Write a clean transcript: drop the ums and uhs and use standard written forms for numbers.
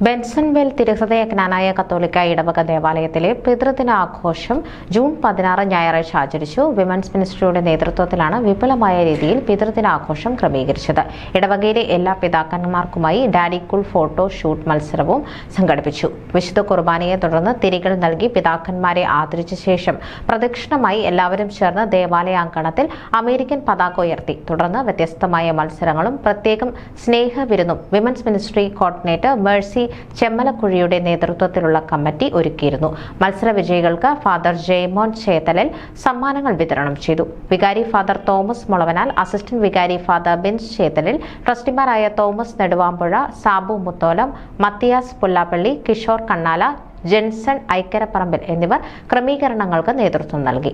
ബെൻസൺവെൽ തിരുഹൃദയ ജ്ഞാനായ കത്തോലിക്ക ഇടവക ദേവാലയത്തിലെ പിതൃദിനാഘോഷം ജൂൺ 16 ഞായറാഴ്ച ആചരിച്ചു. വിമൻസ് മിനിസ്ട്രിയുടെ നേതൃത്വത്തിലാണ് വിപുലമായ രീതിയിൽ പിതൃദിനാഘോഷം ക്രമീകരിച്ചത്. ഇടവകയിലെ എല്ലാ പിതാക്കന്മാർക്കുമായി ഡാഡി കൂൾ ഫോട്ടോ ഷൂട്ട് മത്സരവും സംഘടിപ്പിച്ചു. വിശുദ്ധ കുർബാനയെ തുടർന്ന് തിരികൾ നൽകി പിതാക്കന്മാരെ ആദരിച്ച ശേഷം പ്രദക്ഷിണമായി എല്ലാവരും ചേർന്ന് ദേവാലയാങ്കണത്തിൽ അമേരിക്കൻ പതാക ഉയർത്തി. തുടർന്ന് വ്യത്യസ്തമായ മത്സരങ്ങളും പ്രത്യേകം സ്നേഹവിരുന്നും വിമൻസ് മിനിസ്ട്രി കോർഡിനേറ്റർ മേഴ്സി ചെമ്മലക്കുഴിയുടെ നേതൃത്വത്തിലുള്ള കമ്മിറ്റി ഒരുക്കിയിരുന്നു. മത്സര വിജയികൾക്ക് ഫാദർ ജെയ്മോൻ ചേതലൽ സമ്മാനങ്ങൾ വിതരണം ചെയ്തു. വികാരി ഫാദർ തോമസ് മുളവനാൽ, അസിസ്റ്റന്റ് വികാരി ഫാദർ ബിൻസ് ചേതലിൽ, ട്രസ്റ്റിമാരായ തോമസ് നെടുവാമ്പുഴ, സാബു മുത്തോലം, മത്തിയാസ് പുല്ലാപ്പള്ളി, കിഷോർ കണ്ണാല, ജെൻസൺ ഐക്കരപ്പറമ്പിൽ എന്നിവർ ക്രമീകരണങ്ങൾക്ക് നേതൃത്വം നൽകി.